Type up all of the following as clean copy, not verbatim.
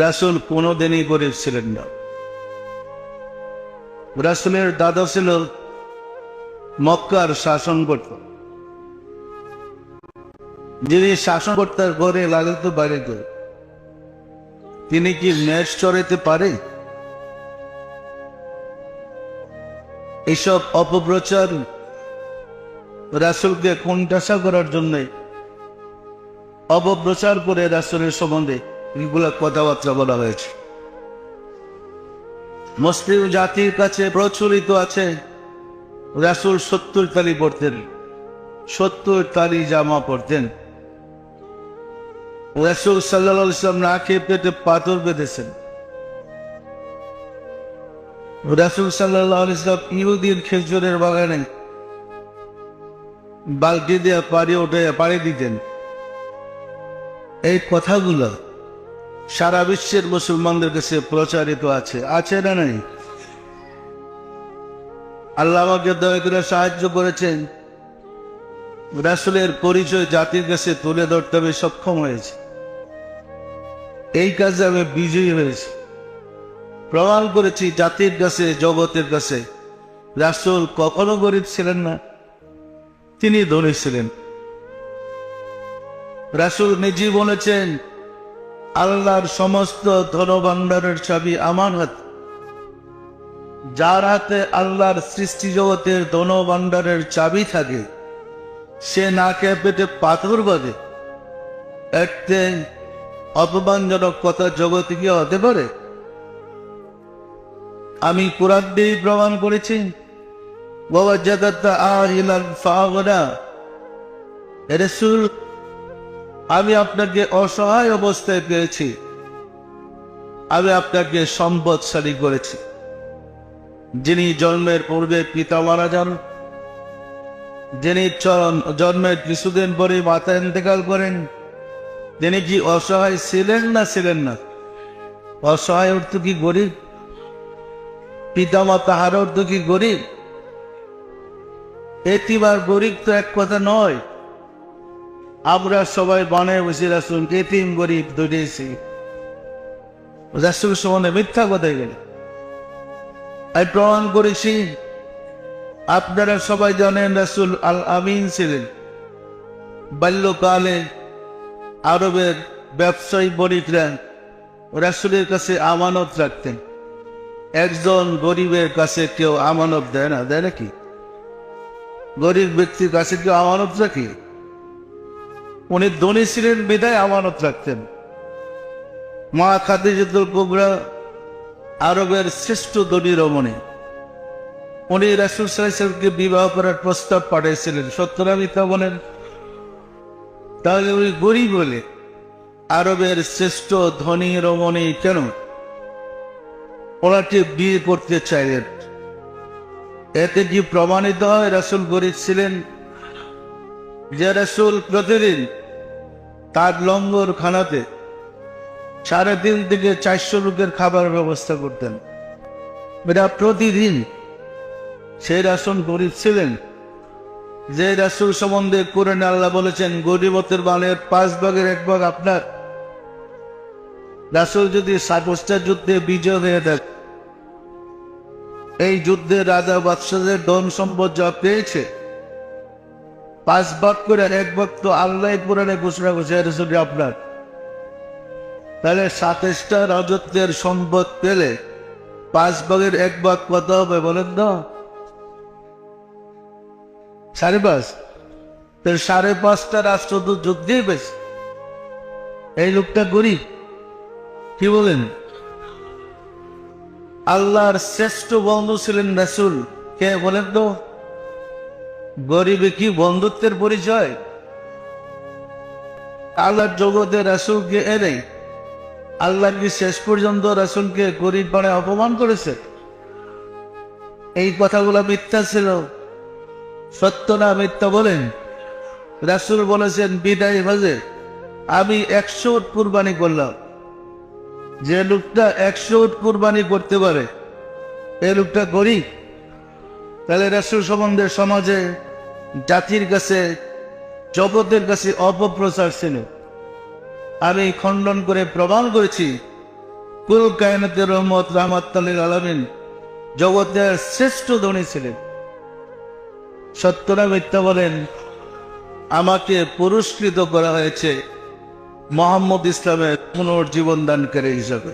রাসূল কোনোদিনই গরিব ছিলেন না। রাসূলের দাদা ছিল মক্কার শাসনকর্ত, যিনি শাসনকর্তার ঘরে লাগাতে বাইরে করে তিনি কি ম্যাচ চড়াইতে পারে? এইসব অপপ্রচার রাসূলকে কোণঠাসা করার জন্য অপপ্রচার করে রাসূলের সম্বন্ধে এগুলা কথাবার্তা বলা হয়েছে। মুসলিম জাতির কাছে প্রচলিত আছে রাসূল 70 তালি পড়তেন, 70 তালি জামা পড়তেন। রাসূল সাল্লাল্লাহু আলাইহি ওয়াসাল্লাম না খেয়ে পেটে পাথর বেঁধেছেন। রাসূল সাল্লাল্লাহু আলাইহি ওয়াসাল্লাম ইহুদির খেজুরের বাগানে বালতি দিয়ে পাড়ি দিতেন। এই কথাগুলো সারা বিশ্বের মুসলমানদের কাছে প্রচারিত আছে না নাই? আল্লাহ আমাকে দয়া করে সাহায্য করেছেন, রাসূলের পরিচয় জাতির কাছে তুলে ধরতে আমি সক্ষম হয়েছে। এই কাজে আমি বিজয়ী হয়েছি। প্রমাণ করেছি জাতির কাছে, জগতের কাছে রাসূল কখনো গরিব ছিলেন না, তিনি ধনী ছিলেন। রাসূল নিজেই বলেছেন, আল্লাহর সমস্ত ধনভাণ্ডারের চাবি আমার হাতে। যার হাতে আল্লাহর সৃষ্টি জগতের ধনভাণ্ডারের চাবি থাকে সে না খেয়ে পেটে পাথর বাঁধে, একটা অপমানজনক কথা জগতে কি হতে পারে? আমি কোরআন দিয়ে প্রমাণ করেছি, রাসূল আমি আপনাকে অসহায় অবস্থায় পেয়েছি, আমি আপনাকে সম্পদশালী করেছি। যিনি জন্মের পূর্বে পিতা মারা যান, যিনি জন্মের কিছুদিন পরে মাতা ইন্তেকাল করেন, তিনি কি অসহায় ছিলেন না? অসহায় অর্থ কি গরিব? পিতা মাতা হার অর্থ কি গরিব? এতিম আর গরিব তো এক কথা নয়। আমরা সবাই বানায় বসে রাসূলকে এতিম গরিব ধরেছি। রাসূল সম্বন্ধে মিথ্যা কথাই গেলে আমি প্রমাণ করেছি। আপনারা সবাই জানেন রাসূল আল আমিন ছিলেন। বাল্যকালে আরবের ব্যবসায়ী বণিকরা রাসূলের কাছে আমানত রাখতেন। একজন গরিবের কাছে কেউ আমানত দেয় না, দেয় নাকি? গরিব ব্যক্তির কাছে কেউ আমানত রাখে? উনি ধনী ছিলেন বিধায় আমানত রাখতেন। মা খাদিজাতুল কুবরা আরবের শ্রেষ্ঠ ধনী রমণী, উনি রাসূল সাল্লাল্লাহু আলাইহি ওয়াসাল্লামকে বিবাহ করার প্রস্তাব পাঠিয়েছিলেন। সত্য না মিথ্যা বলেন? তাহলে উনি গরিব বলে আরবের শ্রেষ্ঠ ধনী রমণী কেন ওনাকে বিয়ে করতে চাইলেন? এতে কি প্রমাণিত হয় রাসূল গরিব ছিলেন? যে রাসূল প্রতিদিন তার লঙ্গর খানাতে 3.5 থেকে 400 লোকের খাবার ব্যবস্থা করতেন, এটা প্রতিদিন। সেই রাসূল গরিব ছিলেন? যে রাসূল সম্বন্ধে কোরআনে আল্লাহ বলেছেন গরিবতের মালের 5 ভাগের 1 ভাগ আপনার। রাসূল যদি 60টা যুদ্ধে বিজয় হয়ে থাকে, এই যুদ্ধে রাজা বাদশাহের ধন সম্পদ যা পেয়েছে 5 ভাগ করে 1 ভাগ তো আল্লাহ কোরআনে ঘোষণা করেছে রাসূল আপনার। তাহলে 27টা রাজত্বের সম্পদ পেলে 5 ভাগের 1 ভাগ কত হবে বলেন তো? 5.5। 5.5টা রাষ্ট্র তো যুদ্ধেই বেশ। এই লোকটা গরিব? কি বলেন? আল্লাহর শ্রেষ্ঠ বন্ধু ছিলেন রাসূল। কে বলেন তো? গরিবে কি বন্ধুত্বের পরিচয়? আল্লাহর জগতে রাসূলকে এনে আল্লাহ কি শেষ পর্যন্ত রাসূলকে গরিব বানায় অপমান করেছে? এই কথাগুলো মিথ্যা ছিল, সত্য না মিথ্যা বলেন? রাসূল বলেছেন বিদায় হজে আমি 100 উট কুরবানি করলাম। যে লোকটা 100 উট কুরবানি করতে পারে এই লোকটা গরিব? তাহলে রাসূল সম্বন্ধে সমাজে, জাতির কাছে, জগতের কাছে অপপ্রচার ছিল। আমি খণ্ডন করে প্রমাণ করেছি কুল কায়নাতের রহমত রাহমাতুল আলামিন জগতের শ্রেষ্ঠ ধনী ছিলেন। সত্য না মিথ্যা বলেন? আমাকে পুরস্কৃত করা হয়েছে মোহাম্মদ ইসলামের পুনর্জীবন দানকারী হিসাবে।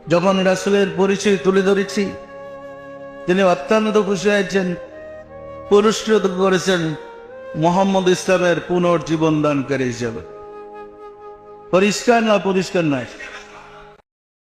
যখন রাসূলের পরিচয় তুলে ধরেছি, তিনি অত্যন্ত খুশি হয়েছেন, পুরস্কৃত করেছেন মোহাম্মদ ইসলামের পুনর্জীবন দানকারী হিসাবে। পরিষ্কার না পরিষ্কার নয়?